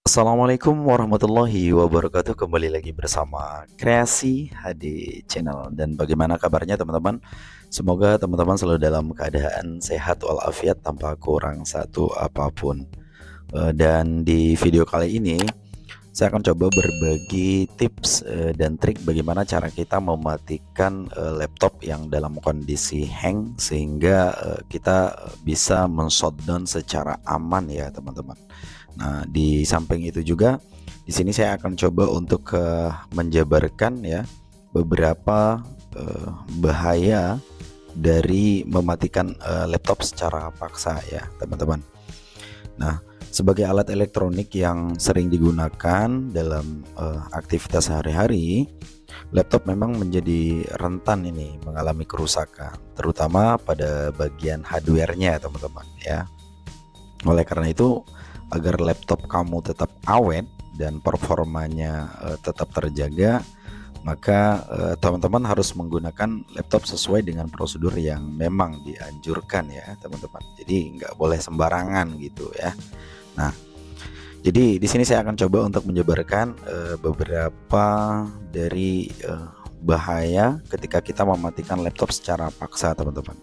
Assalamualaikum warahmatullahi wabarakatuh. Kembali lagi bersama Kreasi HD Channel. Dan bagaimana kabarnya teman-teman? Semoga teman-teman selalu dalam keadaan sehat walafiat tanpa kurang satu apapun. Dan di video kali ini saya akan coba berbagi tips dan trik bagaimana cara kita mematikan laptop yang dalam kondisi hang sehingga kita bisa men-shutdown secara aman ya teman-teman. Nah, di samping itu juga di sini saya akan coba untuk menjabarkan ya beberapa bahaya dari mematikan laptop secara paksa ya, teman-teman. Nah, sebagai alat elektronik yang sering digunakan dalam aktivitas sehari-hari, laptop memang menjadi rentan ini mengalami kerusakan, terutama pada bagian hardware-nya, teman-teman ya. Oleh karena itu, agar laptop kamu tetap awet dan performanya tetap terjaga, maka teman-teman harus menggunakan laptop sesuai dengan prosedur yang memang dianjurkan ya teman-teman. Jadi nggak boleh sembarangan gitu ya. Nah, jadi di sini saya akan coba untuk menjabarkan beberapa dari bahaya ketika kita mematikan laptop secara paksa, teman-teman.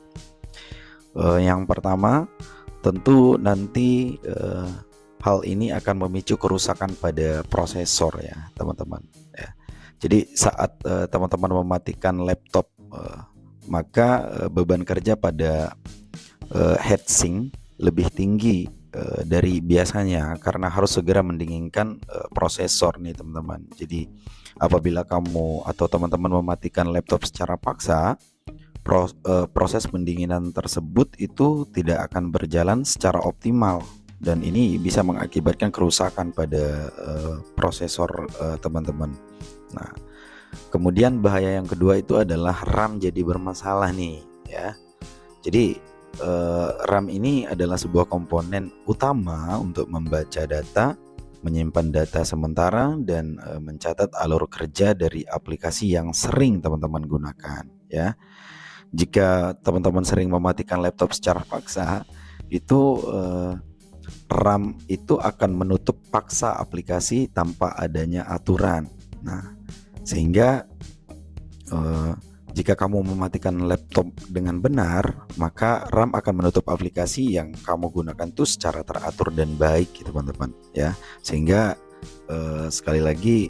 Yang pertama, tentu nanti hal ini akan memicu kerusakan pada prosesor ya teman-teman ya. Jadi saat teman-teman mematikan laptop, maka beban kerja pada heatsink lebih tinggi dari biasanya karena harus segera mendinginkan prosesor nih teman-teman. Jadi apabila kamu atau teman-teman mematikan laptop secara paksa, proses pendinginan tersebut itu tidak akan berjalan secara optimal. Dan ini bisa mengakibatkan kerusakan pada prosesor teman-teman. Nah, kemudian bahaya yang kedua itu adalah RAM jadi bermasalah nih ya. Jadi RAM ini adalah sebuah komponen utama untuk membaca data, menyimpan data sementara, dan mencatat alur kerja dari aplikasi yang sering teman-teman gunakan ya. Jika teman-teman sering mematikan laptop secara paksa, itu RAM itu akan menutup paksa aplikasi tanpa adanya aturan. Nah, sehingga jika kamu mematikan laptop dengan benar, maka RAM akan menutup aplikasi yang kamu gunakan tuh secara teratur dan baik, gitu, teman-teman ya. Sehingga sekali lagi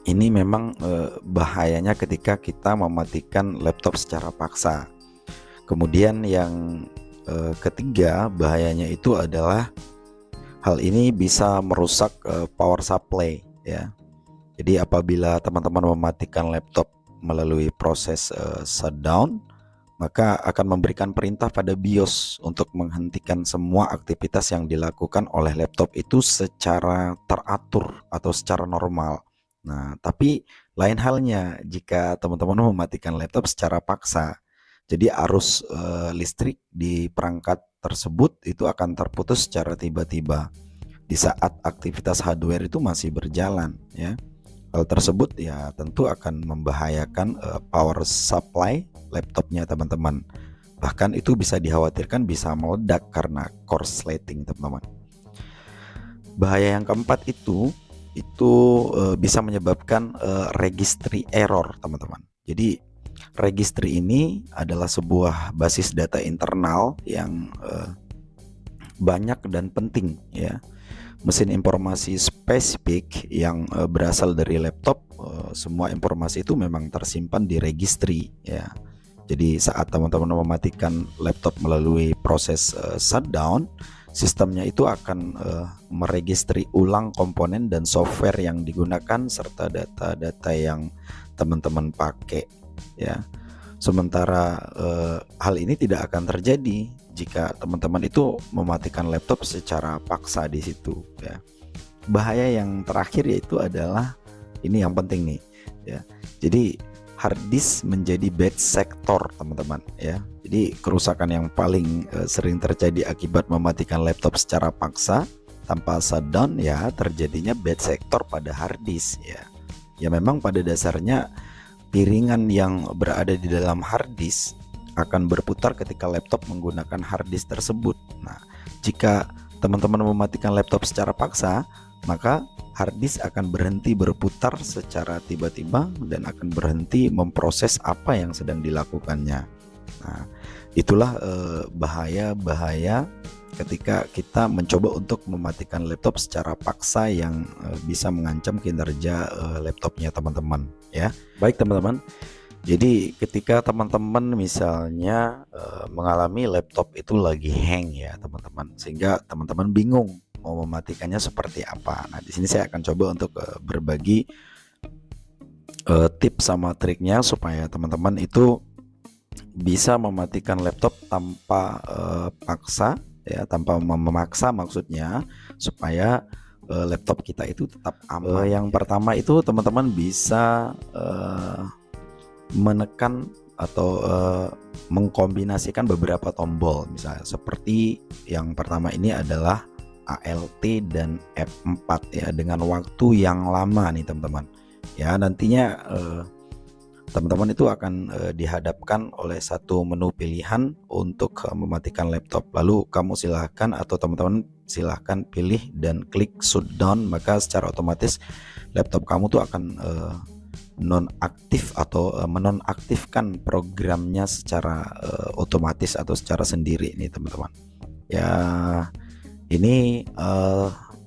ini memang bahayanya ketika kita mematikan laptop secara paksa. Kemudian yang ketiga bahayanya itu adalah hal ini bisa merusak power supply ya. Jadi apabila teman-teman mematikan laptop melalui proses shutdown, maka akan memberikan perintah pada BIOS untuk menghentikan semua aktivitas yang dilakukan oleh laptop itu secara teratur atau secara normal. Nah, tapi lain halnya jika teman-teman mematikan laptop secara paksa. Jadi arus listrik di perangkat tersebut itu akan terputus secara tiba-tiba di saat aktivitas hardware itu masih berjalan ya. Hal tersebut ya tentu akan membahayakan power supply laptopnya teman-teman. Bahkan itu bisa dikhawatirkan bisa meledak karena korsleting teman-teman. Bahaya yang keempat itu bisa menyebabkan registry error teman-teman. Jadi registry ini adalah sebuah basis data internal yang banyak dan penting ya. Mesin informasi spesifik yang berasal dari laptop, semua informasi itu memang tersimpan di registry ya. Jadi saat teman-teman mematikan laptop melalui proses shutdown, sistemnya itu akan meregistri ulang komponen dan software yang digunakan serta data-data yang teman-teman pakai ya. Sementara hal ini tidak akan terjadi jika teman-teman itu mematikan laptop secara paksa di situ ya. Bahaya yang terakhir yaitu adalah ini yang penting nih ya. Jadi hard disk menjadi bad sector teman-teman ya. Jadi kerusakan yang paling sering terjadi akibat mematikan laptop secara paksa tanpa shutdown ya terjadinya bad sector pada hard disk ya. Ya memang pada dasarnya piringan yang berada di dalam hard disk akan berputar ketika laptop menggunakan hard disk tersebut. Nah, jika teman-teman mematikan laptop secara paksa, maka hard disk akan berhenti berputar secara tiba-tiba dan akan berhenti memproses apa yang sedang dilakukannya. Nah, itulah bahaya-bahaya ketika kita mencoba untuk mematikan laptop secara paksa yang bisa mengancam kinerja laptopnya teman-teman ya. Baik teman-teman. Jadi ketika teman-teman misalnya mengalami laptop itu lagi hang ya teman-teman, sehingga teman-teman bingung mau mematikannya seperti apa. Nah, di sini saya akan coba untuk berbagi tips sama triknya supaya teman-teman itu bisa mematikan laptop tanpa paksa ya, tanpa memaksa maksudnya, supaya laptop kita itu tetap aman. Yang pertama itu teman-teman bisa menekan atau mengkombinasikan beberapa tombol, misalnya seperti yang pertama ini adalah ALT dan F4 ya, dengan waktu yang lama nih teman-teman ya. Nantinya teman-teman itu akan dihadapkan oleh satu menu pilihan untuk mematikan laptop. Lalu kamu silahkan atau teman-teman silahkan pilih dan klik shutdown, maka secara otomatis laptop kamu tuh akan nonaktif atau menonaktifkan programnya secara otomatis atau secara sendiri nih teman-teman ya. Ini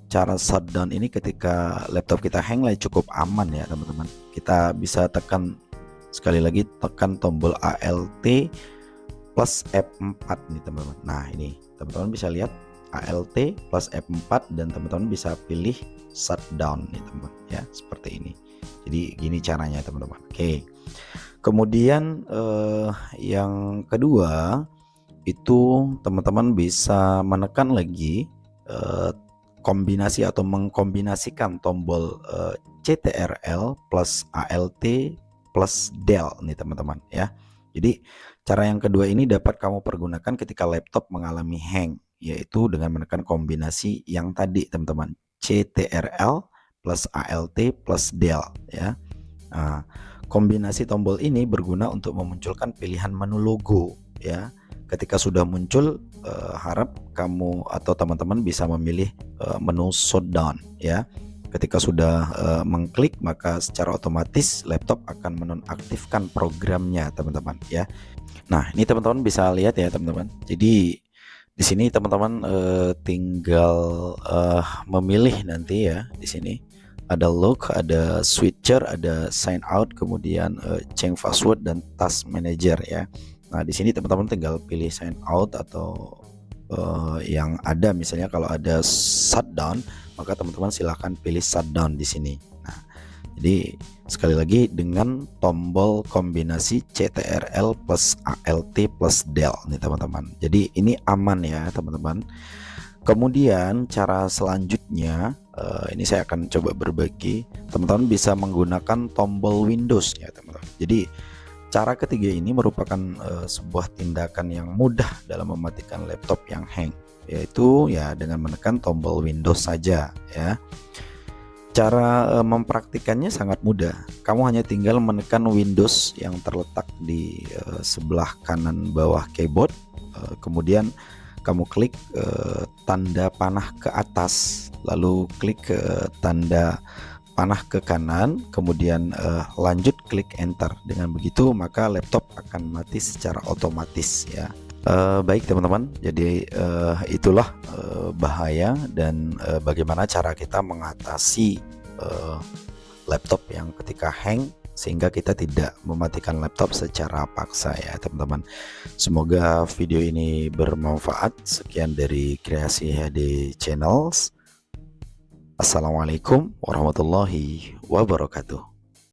cara shutdown ini ketika laptop kita hang cukup aman ya teman-teman. Kita bisa tekan sekali lagi, tekan tombol ALT plus F4 nih teman-teman. Nah ini teman-teman bisa lihat ALT plus F4 dan teman-teman bisa pilih shutdown nih teman-teman ya, seperti ini. Jadi gini caranya teman-teman. Oke. Kemudian yang kedua itu teman-teman bisa menekan lagi kombinasi atau mengkombinasikan tombol CTRL plus ALT plus del nih teman-teman ya. Jadi cara yang kedua ini dapat kamu pergunakan ketika laptop mengalami hang, yaitu dengan menekan kombinasi yang tadi teman-teman, CTRL plus ALT plus del ya. Nah, kombinasi tombol ini berguna untuk memunculkan pilihan menu logo ya. Ketika sudah muncul, harap kamu atau teman-teman bisa memilih menu shutdown ya. Ketika sudah mengklik, maka secara otomatis laptop akan menonaktifkan programnya teman-teman ya. Nah ini teman-teman bisa lihat ya teman-teman. Jadi di sini teman-teman tinggal memilih nanti ya. Di sini ada log, ada switcher, ada sign out, kemudian change password dan task manager ya. Nah di sini teman-teman tinggal pilih sign out atau yang ada misalnya kalau ada shutdown, maka teman-teman silahkan pilih shutdown di sini. Nah jadi sekali lagi dengan tombol kombinasi CTRL plus ALT plus del nih teman-teman. Jadi ini aman ya teman-teman. Kemudian cara selanjutnya ini saya akan coba berbagi. Teman-teman bisa menggunakan tombol Windows ya teman-teman. Jadi cara ketiga ini merupakan sebuah tindakan yang mudah dalam mematikan laptop yang hang, yaitu ya dengan menekan tombol Windows saja ya. Cara mempraktikannya sangat mudah. Kamu hanya tinggal menekan Windows yang terletak di sebelah kanan bawah keyboard, kemudian kamu klik tanda panah ke atas, lalu klik tanda panah ke kanan, kemudian lanjut klik enter. Dengan begitu maka laptop akan mati secara otomatis ya. Baik teman-teman, jadi itulah bahaya dan bagaimana cara kita mengatasi laptop yang ketika hang, sehingga kita tidak mematikan laptop secara paksa ya teman-teman. Semoga video ini bermanfaat. Sekian dari Kreasi HD Channels. Assalamualaikum warahmatullahi wabarakatuh.